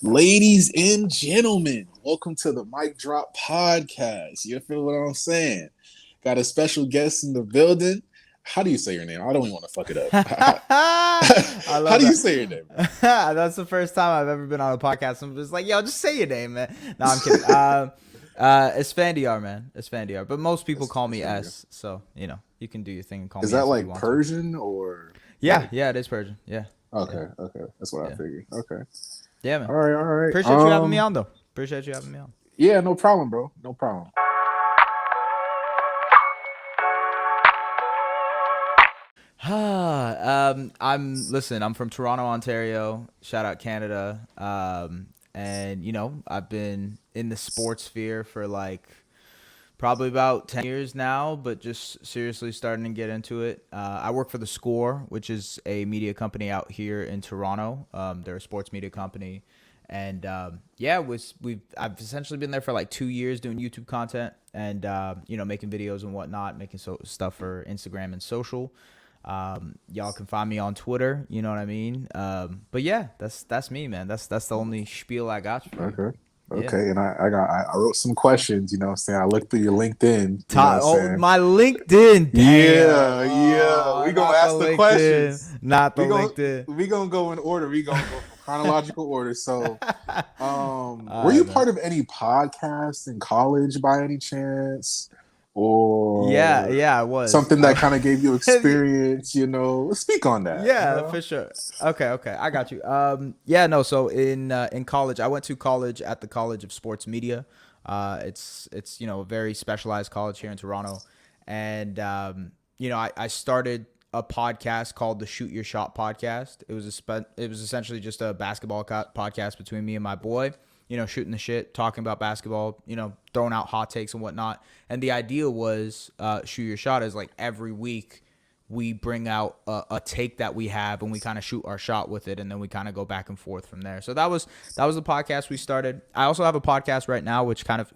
Ladies and gentlemen, welcome to the MicDrop Podcast. You feel what I'm saying? Got a special guest in the building. How do you say your name? I don't even want to fuck it up. I How love do you that. say your name, bro? That's the first time I've ever been on a podcast. I'm just like, yo, just say your name, man. No, I'm kidding. Esfandiar, man. Esfandiar. But most people call It's me pretty good. S. So, you can do your thing and call Is me that S if you like want to. Persian or Yeah, like? yeah, it is Persian. Yeah, yeah, Okay. That's what I yeah. figured. Okay. Yeah, man. All right. Appreciate you having me on, though. Appreciate you having me on. Yeah, no problem, bro. No problem. I'm from Toronto, Ontario. Shout out Canada. And I've been in the sports sphere for like probably about 10 years now, but just seriously starting to get into it. I work for The Score, which is a media company out here in Toronto. They're a sports media company. And I've essentially been there for like 2 years doing YouTube content and, making videos and whatnot, making stuff for Instagram and social. Y'all can find me on Twitter, you know what I mean? But yeah, that's me, man. That's the only spiel I got for you. Okay. Yeah. Okay. And I wrote some questions, you know what I'm saying? I looked through your LinkedIn, you know what I'm saying? My LinkedIn. Damn. Yeah. We Oh, gonna not the ask the questions. LinkedIn. Not the We gonna LinkedIn. we gonna go in order. We gonna go from chronological order. So, were All you right, man. part of any podcasts in college by any chance, Yeah, or yeah, I was. something that kind of gave you experience? You know, speak on that. You Yeah, know. for sure. Okay, I got you. Yeah, no. So in college, I went to college at the College of Sports Media. It's a very specialized college here in Toronto, and I started a podcast called the Shoot Your Shot podcast. It was essentially just a basketball podcast between me and my boy. Shooting the shit, talking about basketball, throwing out hot takes and whatnot. And the idea was, Shoot Your Shot is like every week we bring out a take that we have and we kind of shoot our shot with it, and then we kind of go back and forth from there. So that was the podcast we started. I also have a podcast right now which kind of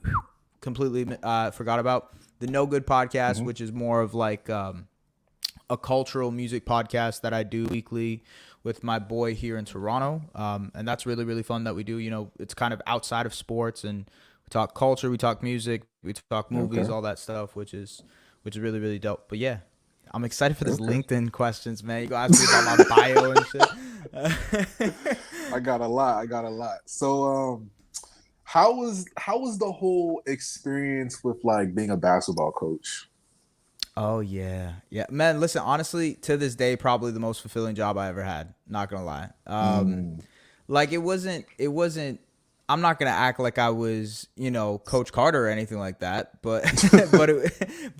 completely forgot about, the No Good podcast, Mm-hmm. which is more of like a cultural music podcast that I do weekly with my boy here in Toronto, and that's really really fun that we do. It's kind of outside of sports, and we talk culture, we talk music, we talk movies, Okay. all that stuff, which is really really dope. But yeah, I'm excited for this Okay. LinkedIn questions, man. You gonna ask me about my bio and shit. I got a lot. So, how was the whole experience with like being a basketball coach? Oh yeah, yeah, man. Listen, honestly, to this day, probably the most fulfilling job I ever had. Not gonna lie. Mm, Like it wasn't. I'm not gonna act like I was, Coach Carter or anything like that, but but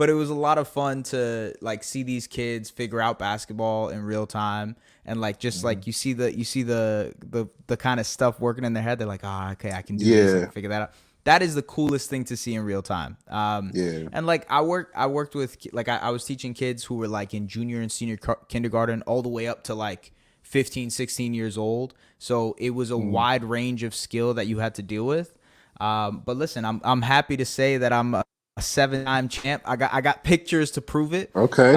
it was a lot of fun to like see these kids figure out basketball in real time, and like just mhm. like you see the kind of stuff working in their head. They're like, okay, I can do this, I can Yeah, figure that out. That is the coolest thing to see in real time. yeah. And like I worked with, like I was teaching kids who were like in junior and senior kindergarten all the way up to like 15, 16 years old. So it was a Mm, wide range of skill that you had to deal with. But listen, I'm happy to say that I'm a 7-time champ. I got pictures to prove it. okay.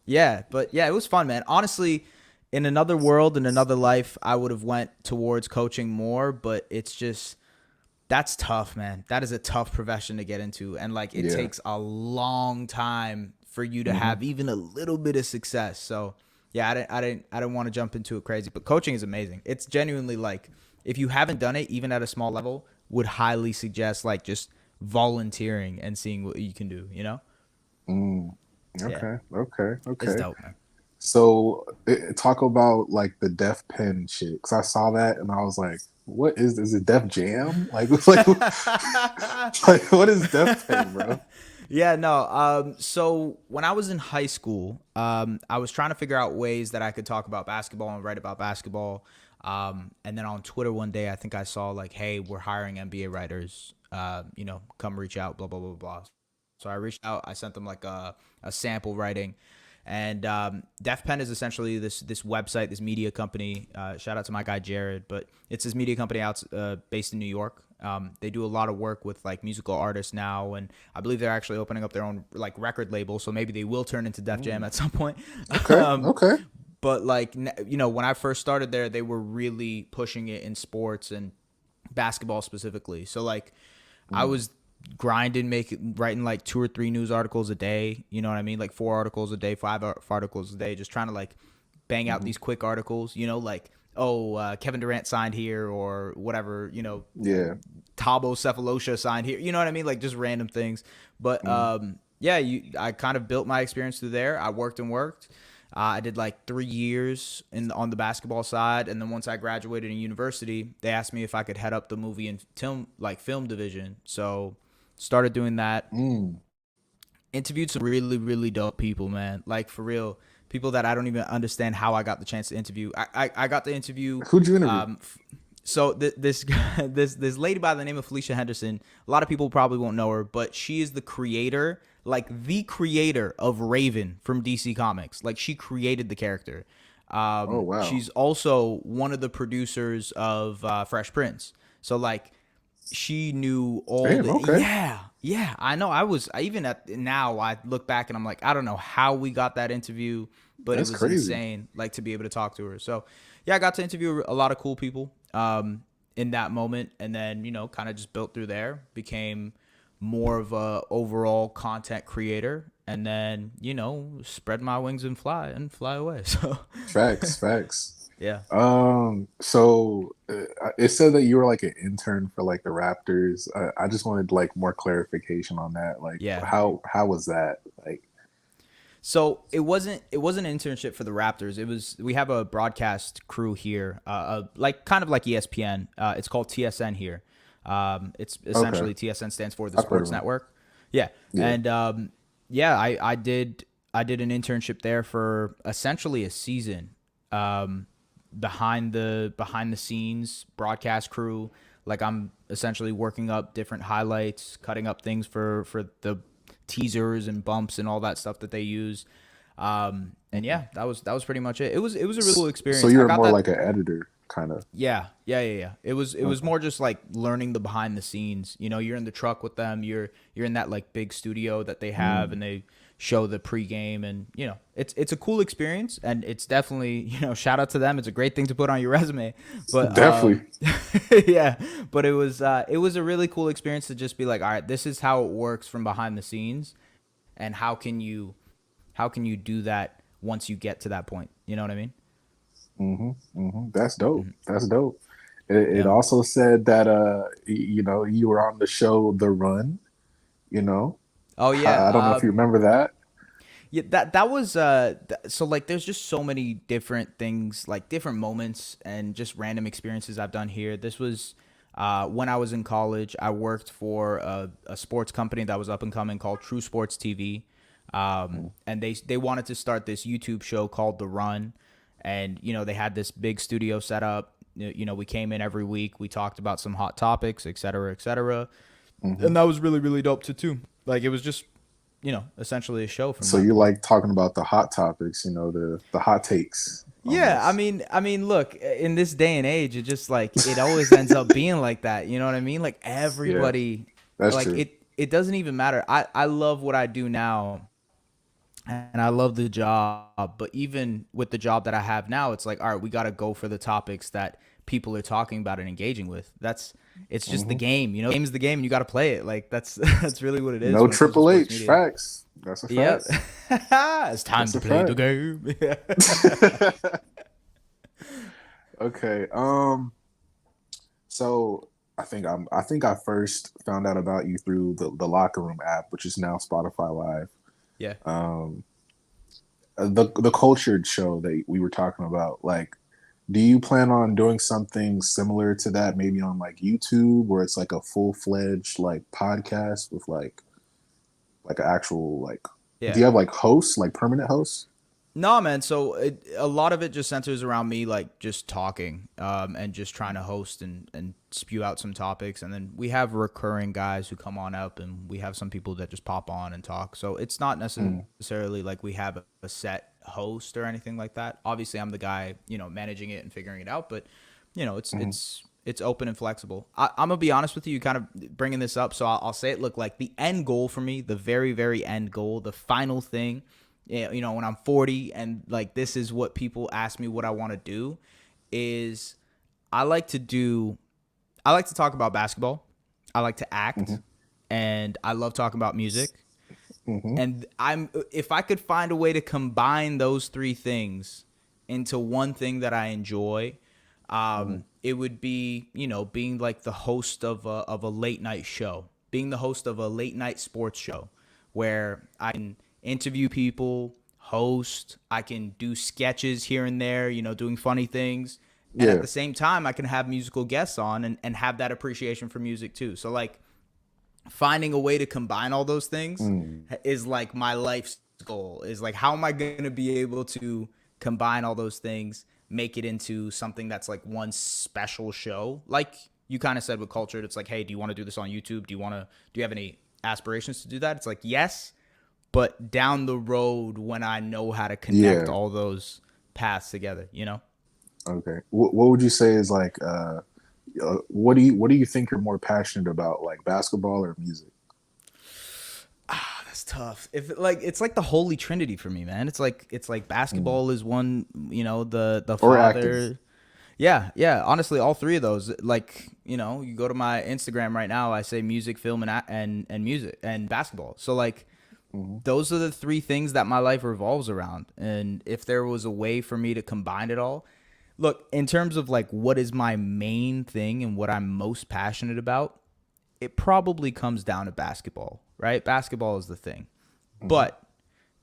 Yeah, but yeah, it was fun, man. Honestly, in another world, in another life, I would have went towards coaching more, but it's just that's tough, man. That is a tough profession to get into, and like it Yeah. takes a long time for you to Hmm. have even a little bit of success. So yeah, I didn't want to jump into it crazy, but coaching is amazing. It's genuinely like, if you haven't done it even at a small level, would highly suggest like just volunteering and seeing what you can do. Mm, Yeah, okay. it's dope, man. So, talk about like the Def Pen shit. Because I saw that and I was like, "What is it? Def Jam? Like what is Def Pen, bro?" Yeah, no. So when I was in high school, I was trying to figure out ways that I could talk about basketball and write about basketball. And then on Twitter one day, I think I saw like, "Hey, we're hiring NBA writers. Come reach out." Blah blah blah blah. So I reached out. I sent them like a sample writing, and DefPen is essentially this website, this media company. Shout out to my guy Jared, but it's this media company out based in New York. They do a lot of work with like musical artists now, and I believe they're actually opening up their own like record label. So maybe they will turn into Def Jam Mm, at some point. okay, um, okay. but like when I first started there, they were really pushing it in sports, and basketball specifically. So like I was grinding, writing like 2 or 3 news articles a day. You know what I mean? Like 4 articles a day, 5 articles a day, just trying to like bang out these quick articles, like, Kevin Durant signed here or whatever, Yeah. Thabo Cephalosha signed here. You know what I mean? Like just random things. But I kind of built my experience through there. I worked and worked. I did like 3 years on the basketball side, and then once I graduated in university, they asked me if I could head up the movie and film division. So started doing that. Interviewed some really, really dope people, man. Like for real, people that I don't even understand how I got the chance to interview. I got to interview. Who'd you interview? So this lady by the name of Felicia Henderson. A lot of people probably won't know her, but she is the creator of Raven from DC Comics. Like she created the character. Oh wow. She's also one of the producers of Fresh Prince. So like she knew all okay. Yeah. I know. I look back and I'm like, I don't know how we got that interview, but That's it was crazy. insane. Like to be able to talk to her. So yeah, I got to interview a lot of cool people in that moment, and then kind of just built through there, became more of a overall content creator, and then spread my wings and fly away. So Facts. yeah. So it said that you were like an intern for like the Raptors. I just wanted like more clarification on that. Like, how was that? Like, so it wasn't an internship for the Raptors. We have a broadcast crew here, like kind of like ESPN. It's called TSN here. It's essentially TSN stands for the Sports Network. Yeah. And I did an internship there for essentially a season. Behind the scenes broadcast crew, like I'm essentially working up different highlights, cutting up things for the teasers and bumps and all that stuff that they use. And yeah, that was pretty much it. It was a really cool experience. So you were more like an editor kind of. Yeah. It was more just like learning the behind the scenes. You're in the truck with them. You're in that like big studio that they have, and they show the pregame, and it's a cool experience, and it's definitely shout out to them. It's a great thing to put on your resume. But definitely, yeah. But it was a really cool experience to just be like, all right, this is how it works from behind the scenes, and how can you do that once you get to that point? You know what I mean? That's dope. That's dope. It also said that you were on the show The Run. Oh yeah. I don't know if you remember that. Yeah, that was so like there's just so many different things, like different moments and just random experiences I've done here. This was when I was in college. I worked for a sports company that was up and coming called True Sports TV. And they wanted to start this YouTube show called The Run, and they had this big studio set up. We came in every week, we talked about some hot topics, et cetera, and that was really, really dope too. Like it was just essentially a show. So you like talking about the hot topics, the hot takes. Yeah, I mean, look, in this day and age, it just like it always ends up being like that. You know what I mean? Like everybody, that's like true. It doesn't even matter. I love what I do now, and I love the job. But even with the job that I have now, it's like, all right, we got to go for the topics that people are talking about and engaging with. It's just the game. The game is the game, and you got to play it. Like that's really what it is. No Triple H. Facts. That's a fact. Yep. It's time to play the game. Okay. So I think I first found out about you through the Locker Room app, which is now Spotify Live. Yeah. The Cultured show that we were talking about, like, do you plan on doing something similar to that, maybe on like YouTube, where it's like a full-fledged like podcast with like an actual like? Yeah. Do you have like hosts, like permanent hosts? No, man. So a lot of it just centers around me, like just talking, and just trying to host and spew out some topics. And then we have recurring guys who come on up, and we have some people that just pop on and talk. So it's not necessarily like we have a set host or anything like that. Obviously, I'm the guy, managing it and figuring it out. But it's open and flexible. I'm gonna be honest with you, kind of bringing this up. So I'll say it. Look, like the end goal for me, the very, very end goal, the final thing. When I'm 40 and like this is what people ask me what I want to do, is I like to I like to talk about basketball. I like to act, Mm-hmm. and I love talking about music. Mm-hmm. And if I could find a way to combine those three things into one thing that I enjoy, Mm-hmm. it would be, being like the host of a late night show, being the host of a late night sports show where I can interview people, host, I can do sketches here and there, doing funny things. And at Yeah. the same time, I can have musical guests on and have that appreciation for music too. So like finding a way to combine all those things Mm. is like my life's goal, is like, how am I going to be able to combine all those things, make it into something that's like one special show? Like you kind of said with Cultured, it's like, hey, do you want to do this on YouTube? Do you have any aspirations to do that? It's like, yes, but down the road when I know how to connect Yeah. all those paths together. Okay. What would you say is like what do you think you're more passionate about, like basketball or music? That's tough. If like it's like the holy trinity for me, man. It's like Mm. basketball is one, the Or acting? father. Yeah, yeah. Honestly, all three of those. Like, you go to my Instagram right now, I say music, film, and music and basketball. So like Mm-hmm. those are the three things that my life revolves around. And if there was a way for me to combine it all, look, in terms of like what is my main thing and what I'm most passionate about, it probably comes down to basketball, right? Basketball is the thing. Mm-hmm. But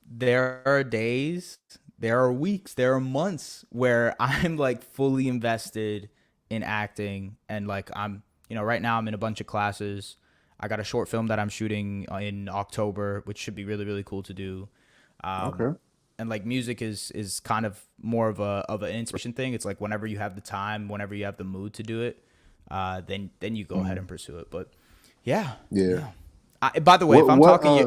there are days, there are weeks, there are months where I'm like fully invested in acting, and like right now I'm in a bunch of classes. I got a short film that I'm shooting in October, which should be really, really cool to do. Um, Okay. and like music is kind of more of an inspiration thing. It's like whenever you have the time, whenever you have the mood to do it, then you go ahead Mm. and pursue it. But yeah, Yeah. yeah. By the way, What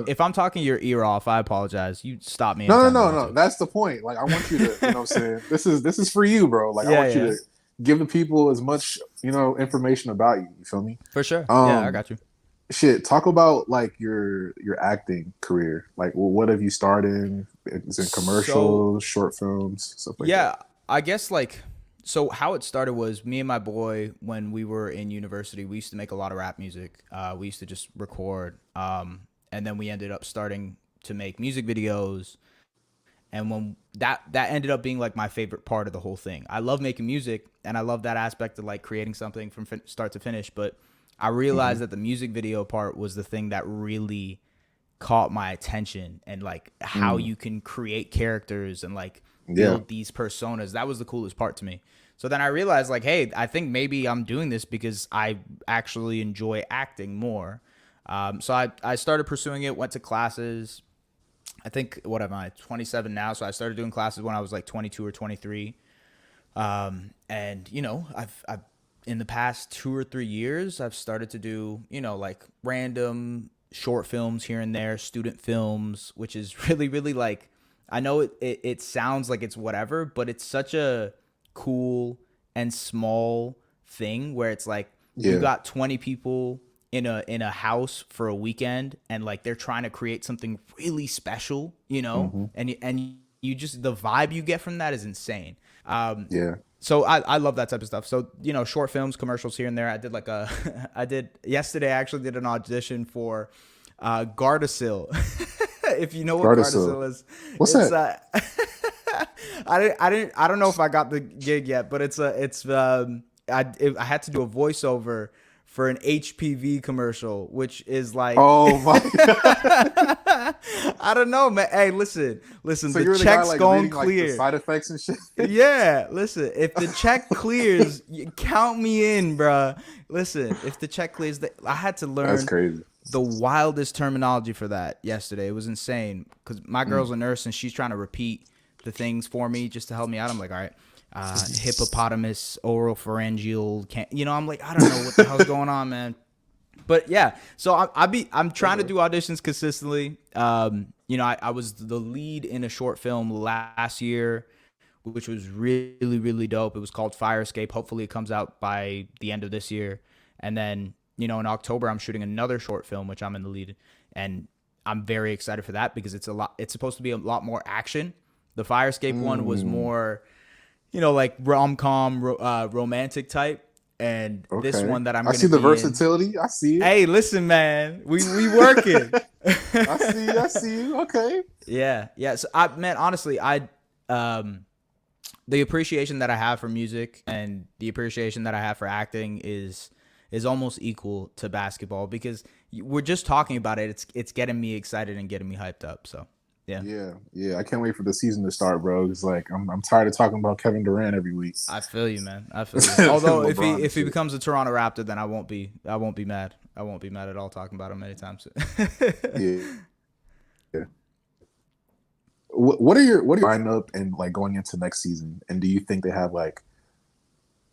if I'm talking your ear off, I apologize. You stop me No, no, anytime you no, want no. to. That's the point. Like I want you to, what I'm saying? This is for you, bro. Like I Yeah, want you yeah, to give the people as much, information about you. You feel me? for sure. Yeah, I Um got you. Shit, talk about like your acting career. Like what have you started? Is it So commercials, short films, stuff like that? yeah, I guess like so how it started was me and my boy when we were in university. We used to make a lot of rap music. We used to just record, and then we ended up starting to make music videos. And when that ended up being like my favorite part of the whole thing. I love making music and I love that aspect of like creating something from start to finish. But I Mm-hmm. realized that the music video part was the thing that really caught my attention, and like how Mm. you can create characters and like Yeah. build these personas. That was the coolest part to me. So then I realized like, hey, I think maybe I'm doing this because I actually enjoy acting more. So I started pursuing it, went to classes. I think, what am I, 27 now? So I started doing classes when I was like 22 or 23. And I've in the past 2 or 3 years, I've started to do, like random short films here and there, student films, which is really, really like, I know it sounds like it's whatever, but it's such a cool and small thing where it's like you Yeah. got 20 people in a house for a weekend, and like they're trying to create something really special, Mm-hmm. and you just, the vibe you get from that is insane. Yeah. So I love that type of stuff. So, short films, commercials here and there. I did like a, yesterday, I actually did an audition for Gardasil. If you know what Gardasil. Gardasil is, What's it's, that? I don't know if I got the gig yet, but I had to do a voiceover for an HPV commercial, which is like, Oh my god. I don't know, man. Hey, listen, So the you're the guy check's like going reading like the clear. side effects and shit? Yeah, listen, if the check clears, count me in, bruh. Listen, if the check clears, I had to That's learn crazy. the wildest terminology for that yesterday. It was insane because my girl's Mm. a nurse and she's trying to repeat the things for me just to help me out. I'm like, all right, hippopotamus, oropharyngeal, I'm like, I don't know what the hell's going on, man. But yeah, so I'm trying to Okay. do auditions consistently. I was the lead in a short film last year, which was really, really dope. It was called Fire Escape. Hopefully it comes out by the end of this year. And then, in October, I'm shooting another short film, which I'm in the lead. And I'm very excited for that because it's supposed to be a lot more action. The Fire Escape one was Mm. more, like rom-com, romantic type. And this Okay. one that I'm I going see to the be in. versatility. I see it. Hey, listen, man, we working. I see you. I see you. Okay. Yeah, yeah. So man, honestly, um the appreciation that I have for music and the appreciation that I have for acting is almost equal to basketball because we're just talking about it. It's getting me excited and getting me hyped up. So yeah, Yeah. Yeah. I can't wait for the season to start, bro. It's like I'm tired of talking about Kevin Durant every week. I feel you, man. I feel you. Although if he LeBron and if he shit. becomes a Toronto Raptor, then I won't be mad. I won't be mad at all talking about him anytime soon. Yeah. Yeah. What are your lineup and like going into next season? And do you think they have like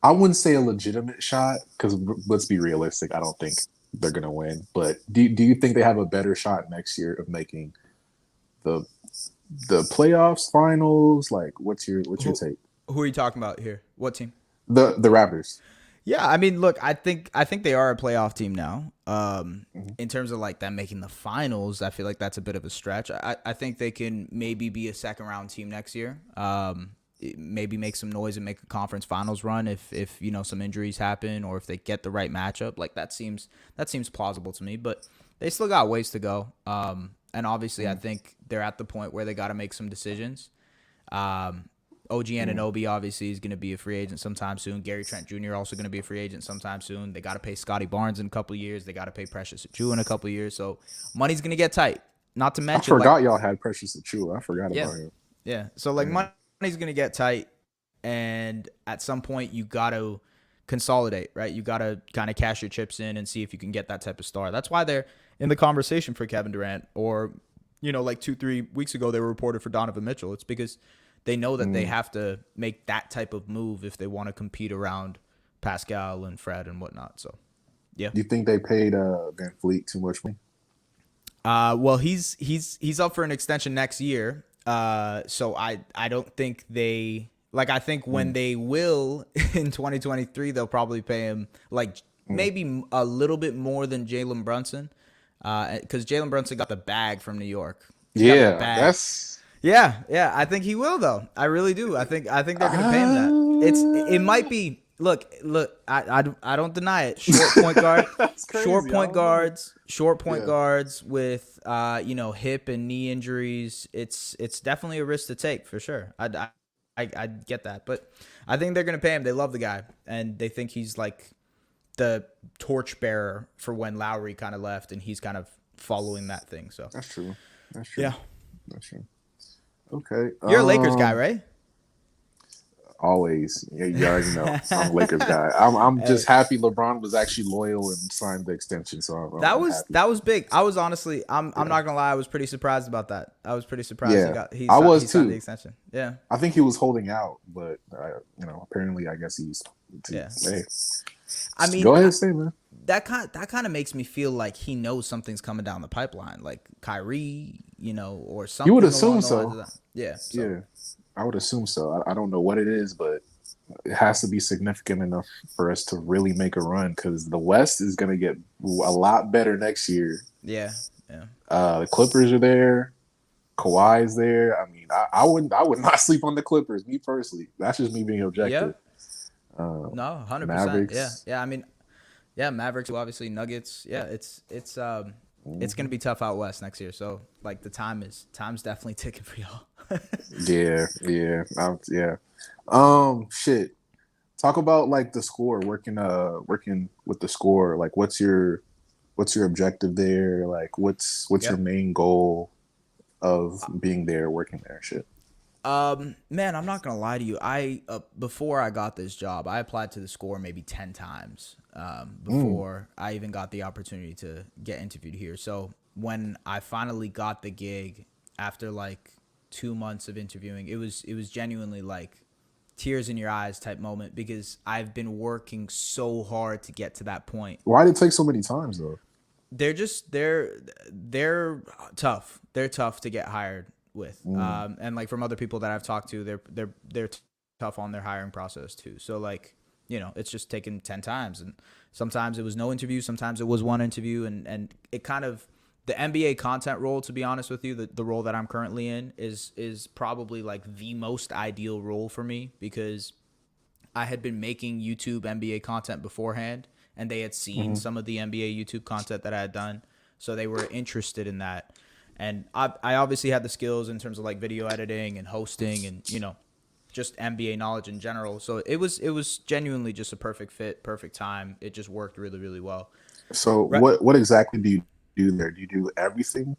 I wouldn't say a legitimate shot because let's be realistic. I don't think they're gonna win. But do you think they have a better shot next year of making the the playoffs, finals? Like, what's your who take? who are you talking about here? What team? The Raptors. Yeah, I mean, look, I think they are a playoff team now. Mhm. In terms of like them making the finals, I feel like that's a bit of a stretch. I think they can maybe be a second round team next year. Maybe make some noise and make a conference finals run if some injuries happen or if they get the right matchup. Like that seems plausible to me. But they still got ways to go. And obviously, I Mm, think they're at the point where they got to make some decisions. Um, OG mm, Anunoby obviously is going to be a free agent sometime soon. Gary Trent Jr. also going to be a free agent sometime soon. They got to pay Scotty Barnes in a couple of years. They got to pay Precious Achiuwa in a couple of years. So money's going to get tight. Not to I mention like forgot y'all had Precious Achiuwa. I forgot yeah, about him. yeah. So like Yeah. money's going to get tight, and at some point you got to consolidate, right? You got to kind of cash your chips in and see if you can get that type of star. That's why they're in the conversation for Kevin Durant, or like 2-3 weeks ago they were reported for Donovan Mitchell. It's because they know that they Mm. have to make that type of move if they want to compete around Pascal and Fred and whatnot. So yeah. Do you think they paid Van Fleet too much money? Well, he's up for an extension next year. So I don't think they like. I think when Mm, they will in 2023, they'll probably pay him like mm. maybe a little bit more than Jalen Brunson. Because Jalen Brunson got the bag from New York. He got the Yeah, bag. that's Yeah, yeah. I think he will though. I really do. I think they're gonna pay him that. It might uh, be. Look. I don't deny it. Short point guard, that's crazy. I don't know. short point Yeah. guards with hip and knee injuries. It's definitely a risk to take for sure. I get that, but I think they're gonna pay him. They love the guy and they think he's like the torchbearer for when Lowry kind of left, and he's kind of following that thing. So That's true. That's true. yeah, That's true. Okay. you're a Lakers guy, right? Always. Yeah, you already know. I'm a Lakers guy. I'm just Hey, happy LeBron was actually loyal and signed the extension, so that I'm was happy. that was big. I was honestly, I'm Yeah. not gonna lie, I was pretty surprised about that. I was pretty surprised Yeah. he I he was signed the too. extension. Yeah, I think he was holding out, but apparently I guess he's yeah. hey, I mean, go ahead, say man. that kind of makes me feel like he knows something's coming down the pipeline, like Kyrie, or You would something assume along the lines of so. that. Yeah. So Yeah. I would assume so. I don't know what it is, but it has to be significant enough for us to really make a run because the West is going to get a lot better next year. yeah, yeah, The Clippers are there. Kawhi's there. I mean, I would not sleep on the Clippers, me personally. That's just me being objective. yep. Uh, No, 100%. Yeah, Mavericks. yeah. I mean, yeah, Mavericks, obviously Nuggets. Yeah, it's gonna Mhm. be tough out west next year. So like time's definitely ticking for y'all. Yeah, yeah, yeah. Shit. Talk about like the score, working with the score. Like, what's your objective there? Like, what's your Yep. main goal of being there, working there? Shit. Man, I'm not gonna lie to you. I before I got this job, I applied to the score maybe 10 times. Mm. Before I even got the opportunity to get interviewed here. So when I finally got the gig after like 2 months of interviewing, it was genuinely like tears in your eyes type moment because I've been working so hard to get to that point. Why did it take so many times though? They're tough. They're tough to get hired with. Mm. And like from other people that I've talked to, they're tough on their hiring process too. So like, it's just taken 10 times, and sometimes it was no interview, sometimes it was one interview, and it kind of the NBA content role, to be honest with you, the role that I'm currently in is probably like the most ideal role for me because I had been making YouTube NBA content beforehand, and they had seen some of the NBA YouTube content that I had done, so they were interested in that. And I obviously had the skills in terms of like video editing and hosting and, you know, just NBA knowledge in general. So it was genuinely just a perfect fit, perfect time. It just worked really, really well. So what exactly do you do there? Do you do everything?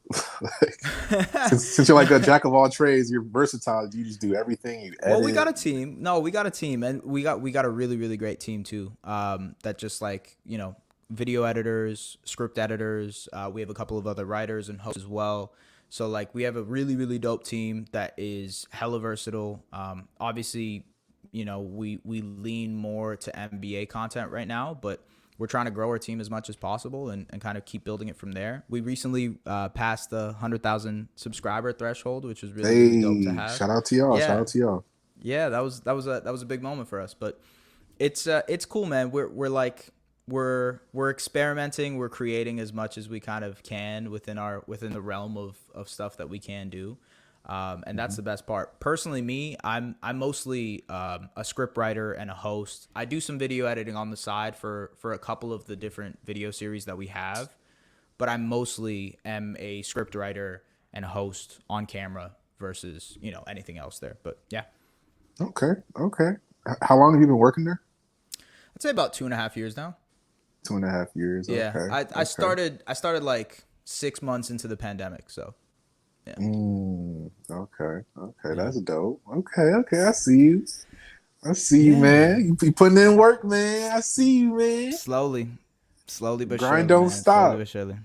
since you're like a jack of all trades, you're versatile. Do you just do everything? You edit? Well, we got a team. No, we got a team, and we got a really, really great team too. That just like, you know, video editors, script editors. We have a couple of other writers and hosts as well. So like we have a really, really dope team that is hella versatile. Obviously, you know, we lean more to NBA content right now, but we're trying to grow our team as much as possible and kind of keep building it from there. We recently passed the 100,000 subscriber threshold, which was really dope to have. Shout out to y'all. Yeah. Shout out to y'all. Yeah, that was a big moment for us. But it's cool, man. We're experimenting. We're creating as much as we kind of can within the realm of stuff that we can do. And that's the best part. Personally, me, I'm mostly a script writer and a host. I do some video editing on the side for a couple of the different video series that we have, but I mostly am a script writer and a host on camera versus, you know, anything else there. But yeah. Okay. How long have you been working there? I'd say about 2.5 years now. 2.5 years. Yeah. Okay. I started like 6 months into the pandemic, so. Yeah. Okay. That's dope. Okay. I see you, man. You be putting in work, man. I see you, man. Slowly but grind don't stop. Slowly but surely.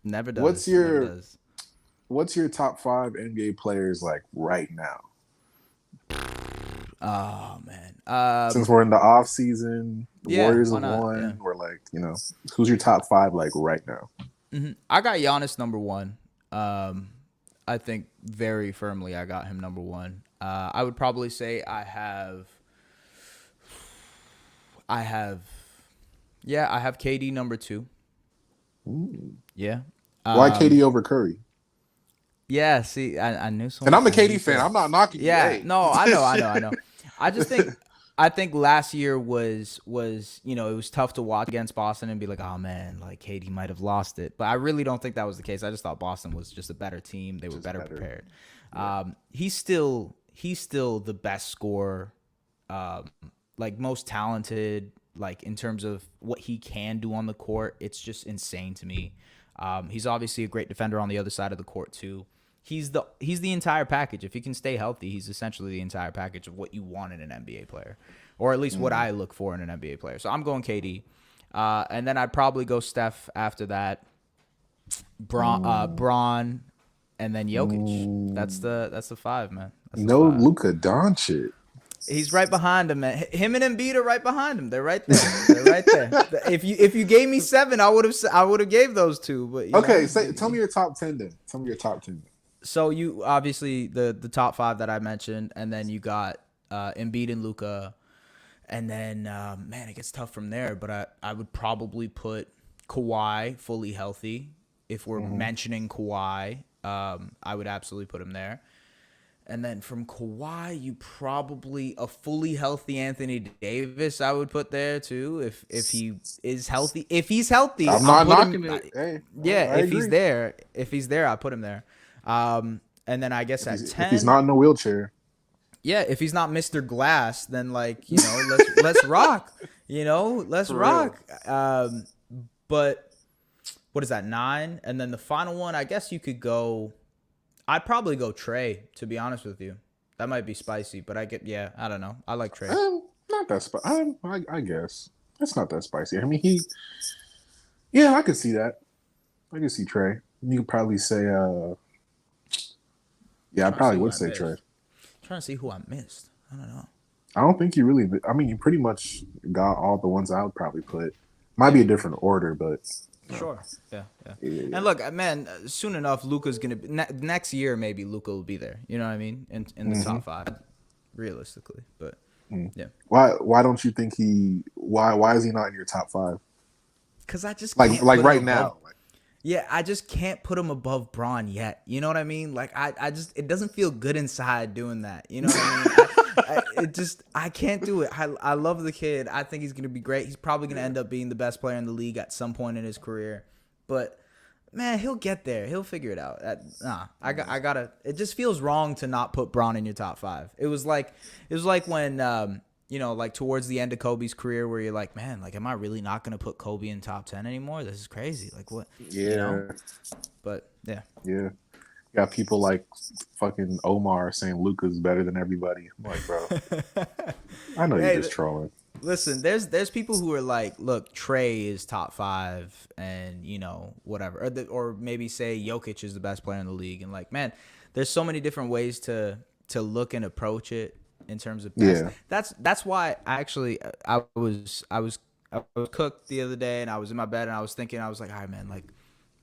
Never does. What's your top 5 NBA players like right now? Oh man. Since we're in the off season, Warriors have won. Yeah. We're like, you know, who's your top 5 like right now? I got Giannis number 1. I think very firmly I got him number 1. I would probably say I have KD number 2. Ooh. Yeah. Why KD over Curry? Yeah, see, I knew someone. And I'm a KD fan. I'm not knocking you. Yeah, no, I know. I think last year was, you know, it was tough to watch against Boston and be like, oh man, like KD might have lost it. But I really don't think that was the case. I just thought Boston was just a better team. They were better prepared. Yeah. He's still the best scorer, like most talented, like in terms of what he can do on the court. It's just insane to me. He's obviously a great defender on the other side of the court too. He's the entire package. If he can stay healthy, he's essentially the entire package of what you want in an NBA player, or at least what I look for in an NBA player. So I'm going KD, and then I'd probably go Steph after that, Bron, and then Jokic. That's the 5, man. That's no Luka Doncic. He's right behind him, man. Him and Embiid are right behind him. They're right there. If you gave me 7, I would have gave those 2. But okay, tell me your top 10 then. Tell me your top 10. So you obviously the top 5 that I mentioned, and then you got Embiid and Luka, and then man, it gets tough from there. But I would probably put Kawhi fully healthy. If we're mentioning Kawhi, I would absolutely put him there. And then from Kawhi, you probably a fully healthy Anthony Davis I would put there too. If he is healthy, I'm not knocking it. Hey, yeah, if he's there, I put him there. And then I guess at 10, if he's not in a wheelchair. Yeah, if he's not Mr. Glass, then like, you know, let's rock. You know, let's rock. But what is that, 9? And then the final one, I guess you could go. I'd probably go Trey, to be honest with you. That might be spicy, but I don't know. I like Trey. Not that spicy. I guess it's not that spicy. I mean, I could see that. I could see Trey. You could probably say, I probably would say Trey. I'm trying to see who I missed. I don't know. I don't think you really. I mean, you pretty much got all the ones I would probably put. Might be a different order, but. Sure. Yeah. And look, man, soon enough, Luka's gonna be next year. Maybe Luka will be there. You know what I mean? In the top 5, realistically. But yeah. Why don't you think he? Why is he not in your top 5? Because I just like right now. Yeah, I just can't put him above Bron yet. You know what I mean? Like I just it doesn't feel good inside doing that. You know what I mean? I can't do it. I love the kid. I think he's gonna be great. He's probably gonna end up being the best player in the league at some point in his career. But man, he'll get there. He'll figure it out. I gotta. It just feels wrong to not put Bron in your top 5. It was like when like towards the end of Kobe's career, where you're like, man, like, am I really not gonna put Kobe in top 10 anymore? This is crazy. Like, what? Yeah. But yeah. Yeah. Got people like fucking Omar saying Luka's better than everybody. I'm like, bro, I know you're just trolling. Listen, there's people who are like, look, Trey is top 5, and whatever, or maybe say Jokic is the best player in the league, and like, man, there's so many different ways to look and approach it in terms of best. Yeah. That's why I was cooked the other day, and I was in my bed, and I was thinking, I was like, all right, man,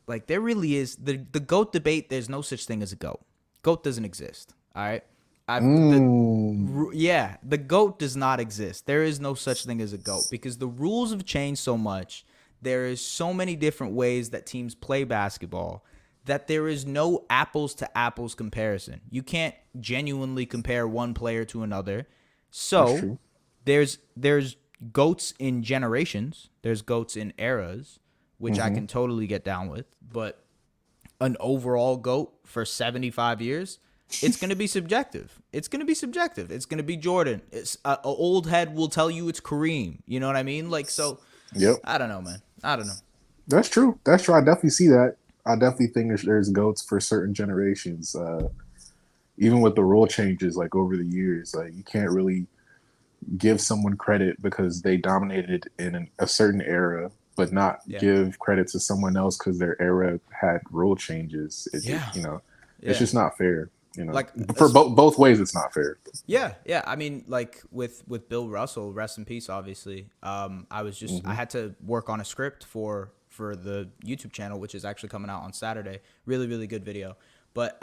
like there really is the GOAT debate. There's no such thing as a GOAT. GOAT doesn't exist. All right. The GOAT does not exist. There is no such thing as a GOAT because the rules have changed so much. There is so many different ways that teams play basketball that there is no apples to apples comparison. You can't genuinely compare one player to another. So there's GOATs in generations. There's GOATs in eras, which I can totally get down with. But an overall GOAT for 75 years, it's going to be subjective. It's going to be Jordan. It's an old head will tell you it's Kareem. You know what I mean? Like, so, yep. I don't know, man. I don't know. That's true. I definitely see that. I definitely think there's GOATs for certain generations. Even with the rule changes, like over the years, like you can't really give someone credit because they dominated in a certain era, but not give credit to someone else because their era had rule changes. It's just not fair. Like for both ways, it's not fair. Yeah. I mean, like with Bill Russell, rest in peace. Obviously, I was just I had to work on a script for the YouTube channel, which is actually coming out on Saturday. Really, really good video. But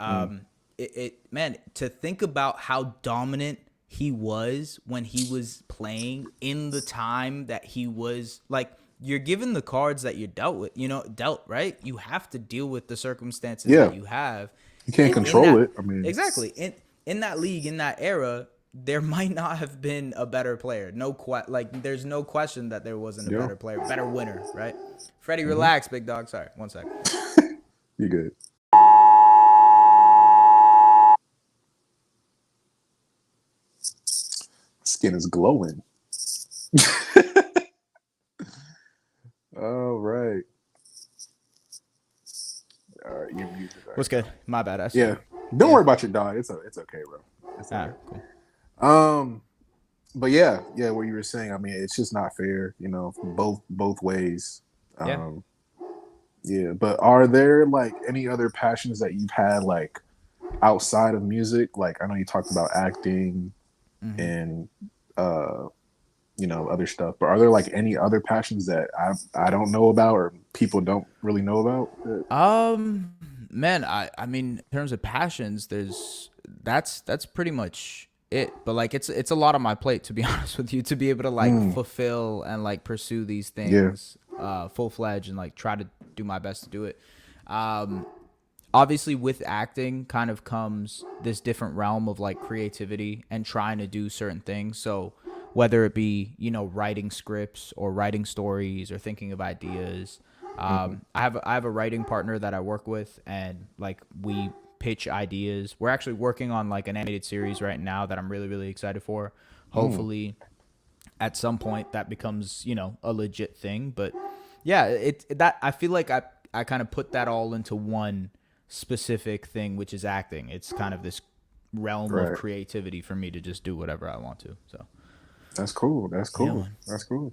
man, to think about how dominant he was when he was playing in the time that he was, like, you're given the cards that you're dealt, right? You have to deal with the circumstances that you have. You can't control it. I mean, exactly. In that league, in that era, there might not have been a better player. There's no question that there wasn't a better player, better winner, right? Freddie, relax, big dog. Sorry, one sec. You good? Skin is glowing. All right. Your music. What's good? My bad. Don't worry about your dog. It's okay, bro. It's okay. Cool. But yeah, what you were saying. I mean, it's just not fair. Both ways. Yeah. But are there like any other passions that you've had like outside of music? Like I know you talked about acting and other stuff. But are there like any other passions that I don't know about or people don't really know about? Man, I mean, in terms of passions, that's pretty much it. But like it's a lot on my plate, to be honest with you, to be able to like fulfill and like pursue these things full fledged and like try to do my best to do it. Obviously with acting kind of comes this different realm of like creativity and trying to do certain things. So whether it be, writing scripts or writing stories or thinking of ideas. I have a writing partner that I work with, and like we pitch ideas. We're actually working on like an animated series right now that I'm really, really excited for. Hopefully at some point that becomes, a legit thing. But yeah, I feel like I kind of put that all into one specific thing, which is acting. It's kind of this realm of creativity for me to just do whatever I want to. So that's cool. Yeah, that's cool.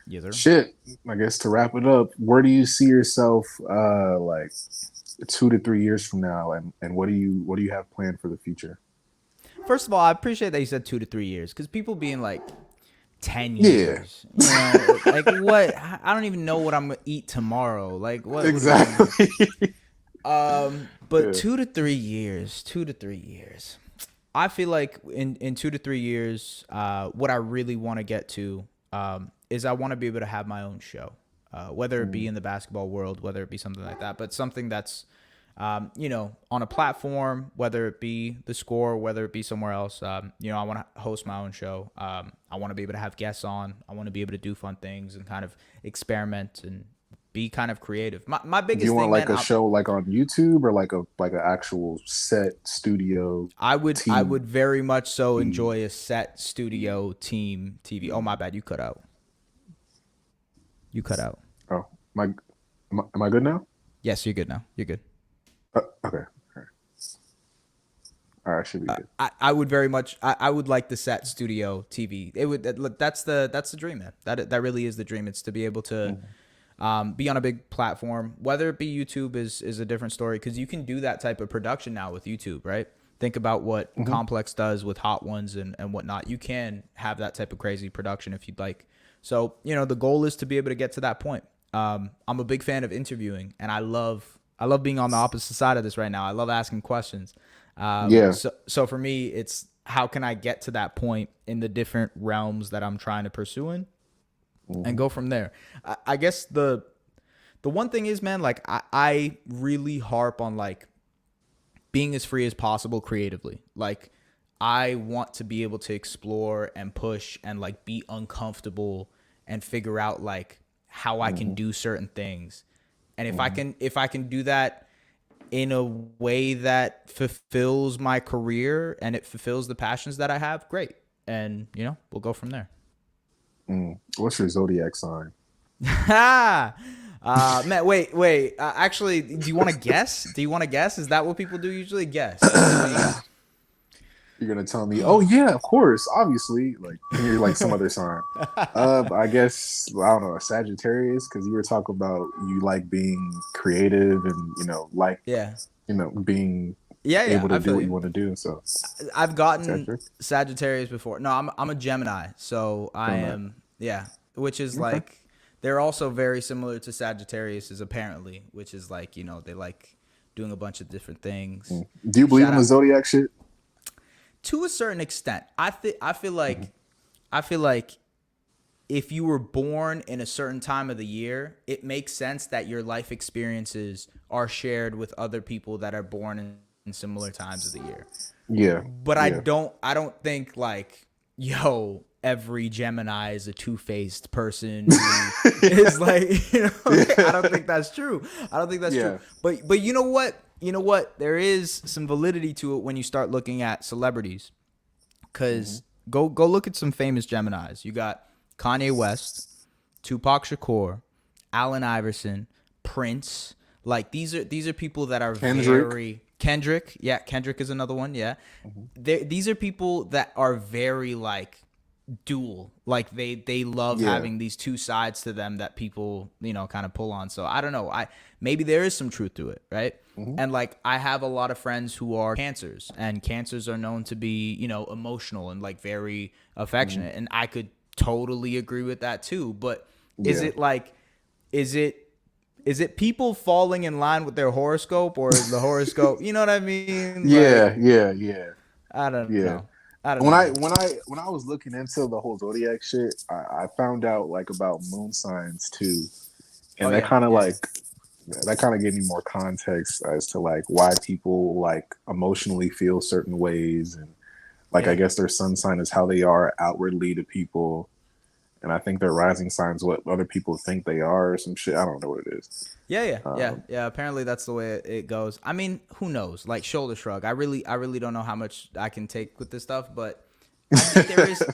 Yes, sir. Shit. I guess to wrap it up, where do you see yourself like 2 to 3 years from now, and what do you have planned for the future? First of all, I appreciate that you said 2 to 3 years, because people being like 10 years. Like what? I don't even know what I'm gonna eat tomorrow. Like what? Exactly. But 2 to 3 years. 2 to 3 years. I feel like in 2 to 3 years, what I really want to get to is I want to be able to have my own show, whether it be in the basketball world, whether it be something like that, but something that's on a platform, whether it be the Score, whether it be somewhere else. I want to host my own show. I want to be able to have guests on. I want to be able to do fun things and kind of experiment and be kind of creative. My biggest Do you want thing, like man, a show like on YouTube or like an actual set studio I team? would very much so enjoy a set studio team TV. Oh, my bad. You cut out. You cut out. Oh, am I good now? Yes, you're good now. You're good. Okay. All right, should be good. I would very much. I would like the set studio TV. It would. That's the dream, man. That really is the dream. It's to be able to be on a big platform. Whether it be YouTube is a different story, because you can do that type of production now with YouTube, right? Think about what Complex does with Hot Ones and whatnot. You can have that type of crazy production if you'd like. So the goal is to be able to get to that point. I'm a big fan of interviewing, and I love being on the opposite side of this right now. I love asking questions. So for me, it's how can I get to that point in the different realms that I'm trying to pursue in, and go from there. I guess the one thing is, man, like I really harp on like being as free as possible creatively. Like I want to be able to explore and push and like be uncomfortable and figure out like how I can do certain things. And if I can do that in a way that fulfills my career and it fulfills the passions that I have, great. And we'll go from there. What's your zodiac sign? Man, wait. Actually, do you want to guess? Is that what people do usually? Guess. You're gonna tell me, oh yeah, of course, obviously, like you're like some other sign. I guess I don't know, a Sagittarius, because you were talking about you like being creative and being able to do what you want to do. So I've gotten Sagittarius before. No, I'm a Gemini, so I am which is like they're also very similar to Sagittarius apparently, which is like they like doing a bunch of different things. Do you believe in the zodiac shit? To a certain extent, I feel like if you were born in a certain time of the year, it makes sense that your life experiences are shared with other people that are born in similar times of the year. Yeah. But I don't think like, every Gemini is a two-faced person who is like, I don't think that's true. True. But you know what? There is some validity to it when you start looking at celebrities. Because go look at some famous Geminis. You got Kanye West, Tupac Shakur, Allen Iverson, Prince. Like these are people that are very Kendrick. Yeah, Kendrick is another one. Yeah, these are people that are very like dual. Like they love having these two sides to them that people kind of pull on. So I don't know. Maybe there is some truth to it, right? And like I have a lot of friends who are Cancers, and Cancers are known to be emotional and like very affectionate, and I could totally agree with that too. But is it people falling in line with their horoscope, or is the horoscope? You know what I mean? Yeah. I don't know. When I was looking into the whole zodiac shit, I found out like about moon signs too, and that kind of gave me more context as to like why people like emotionally feel certain ways, and like I guess their sun sign is how they are outwardly to people, and I think their rising sign is what other people think they are or some shit. I don't know what it is. Yeah. Apparently that's the way it goes. I mean, who knows? Like shoulder shrug. I really don't know how much I can take with this stuff, but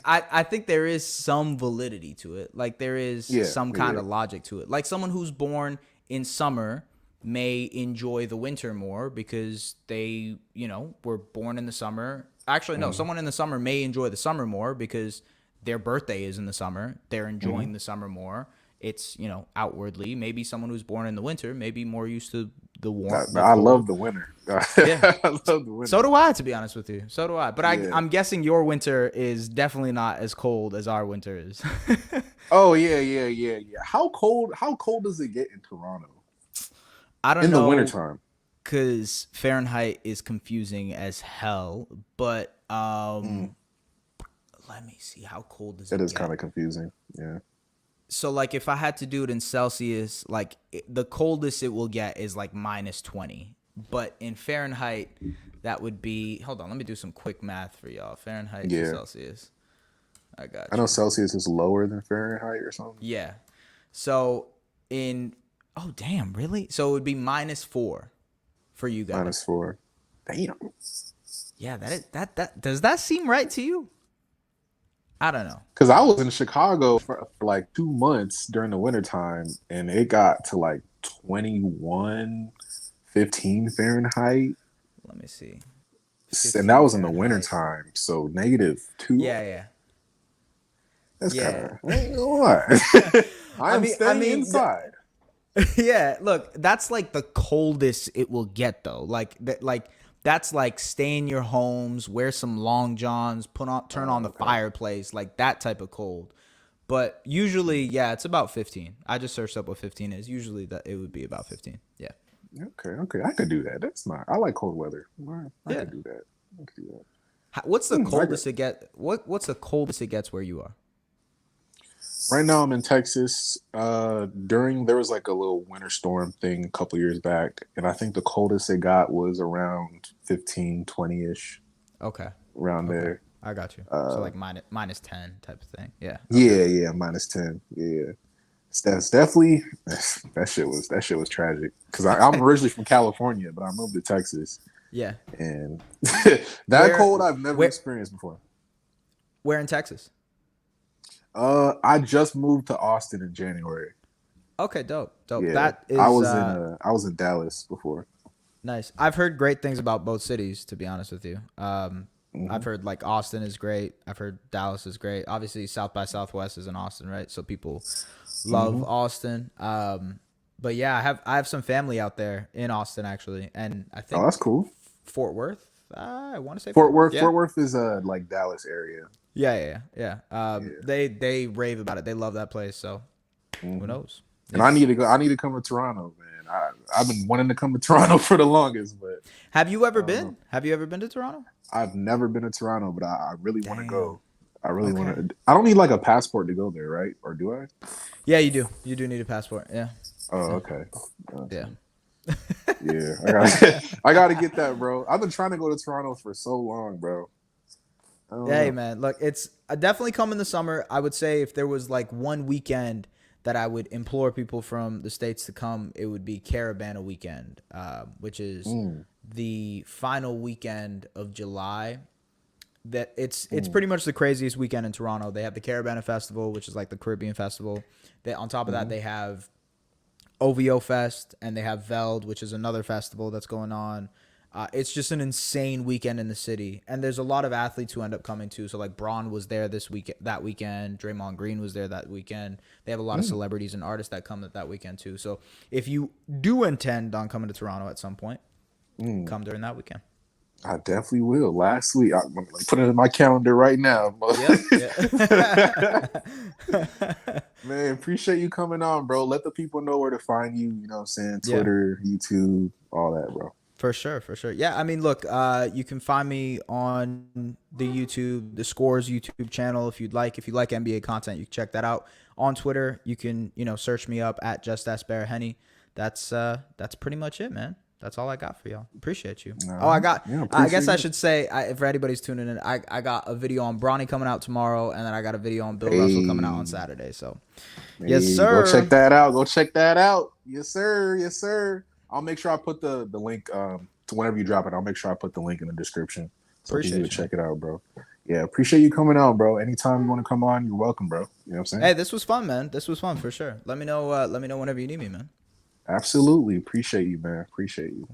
I think there is some validity to it. Like there is some kind of logic to it. Like someone who's born in summer may enjoy the winter more because they, were born in the summer. Actually, no, someone in the summer may enjoy the summer more because their birthday is in the summer. They're enjoying the summer more. It's, outwardly. Maybe someone who's born in the winter may be more used to the warmth. I love the winter. I love the winter. So do I, to be honest with you. So do I. But I'm guessing your winter is definitely not as cold as our winter is. Oh, yeah. How cold does it get in Toronto? I don't know. In the wintertime. Because Fahrenheit is confusing as hell. But let me see. How cold does it get? It is kind of confusing. Yeah. So, like, if I had to do it in Celsius, like, the coldest it will get is, like, -20. but in Fahrenheit, that would be. Hold on, let me do some quick math for y'all. Fahrenheit to Yeah. Celsius. I got I know you. Celsius is lower than Fahrenheit or something. Yeah. So oh damn, really? So it would be -4 for you guys. -4. Damn. Yeah, that does that seem right to you? I don't know. Because I was in Chicago for like 2 months during the wintertime, and it got to like 21, 15 Fahrenheit. Let me see. And that was in the Fahrenheit. wintertime. So -2. Yeah. That's Yeah. kind of, I ain't gonna lie. I'm staying inside. Yeah, look, that's like the coldest it will get though. That's like stay in your homes, wear some long johns, turn on the fireplace, like that type of cold. But usually, yeah, it's about 15. I just searched up what 15 is. Usually that it would be about 15. Yeah. Okay. I could do that. That's not. I like cold weather. I could do that. What's the coldest it get? What's the coldest it gets where you are? Right now I'm in Texas. There was like a little winter storm thing a couple years back, and I think the coldest it got was around 15, 20-ish. Okay. Around there. I got you. So like -10 type of thing. Yeah. Okay. Yeah, -10. Yeah. That's definitely that shit was tragic. Because I'm originally from California, but I moved to Texas. Yeah. And cold I've never experienced before. Where in Texas? I just moved to Austin in January. Okay, dope. Yeah, That is. I was in Dallas before. Nice. I've heard great things about both cities, to be honest with you. I've heard like Austin is great. I've heard Dallas is great. Obviously, South by Southwest is in Austin, right? So people love Austin. But yeah, I have some family out there in Austin actually, and I think that's cool. Fort Worth. I want to say Fort Worth. Yeah. Fort Worth is like Dallas area. Yeah. They rave about it. They love that place. So who knows? And I need to go. I need to come to Toronto, man. I've been wanting to come to Toronto for the longest. But have you ever been? Have you ever been to Toronto? I've never been to Toronto, but I really want to go. I really want to. I don't need like a passport to go there, right? Or do I? Yeah, you do. You do need a passport. Yeah. Oh, okay. Yeah. Yeah, I gotta get that, bro. I've been trying to go to Toronto for so long, bro. Hey, man, look, it's definitely come in the summer. I would say if there was like one weekend that I would implore people from the States to come, it would be Caravana weekend, which is the final weekend of July. That it's pretty much the craziest weekend in Toronto. They have the Caravana Festival, which is like the Caribbean festival. On top of that, they have OVO Fest, and they have Veld, which is another festival that's going on. It's just an insane weekend in the city, and there's a lot of athletes who end up coming too. So like Braun was there that weekend. Draymond Green was there that weekend. They have a lot of celebrities and artists that come that weekend too. So if you do intend on coming to Toronto at some point, come during that weekend. I definitely will. Last week, I'm put it in my calendar right now. Yeah. Man, appreciate you coming on, bro. Let the people know where to find you. You know what I'm saying? Twitter, YouTube, all that, bro. For sure. Yeah, I mean, look, you can find me on the YouTube, the Scores YouTube channel if you'd like. If you like NBA content, you can check that out. On Twitter, you can, search me up at Esfandiar Baraheni. That's pretty much it, man. That's all I got for y'all. Appreciate you. I guess I should say, for anybody's tuning in, I got a video on Bronny coming out tomorrow, and then I got a video on Bill Russell coming out on Saturday. So, yes, sir. Go check that out. Yes, sir. I'll make sure I put the link to whenever you drop it. I'll make sure I put the link in the description so you can check it out, bro. Yeah, appreciate you coming on, bro. Anytime you want to come on, you're welcome, bro. You know what I'm saying? Hey, this was fun, man. This was fun for sure. Let me know whenever you need me, man. Absolutely. Appreciate you, man. Appreciate you.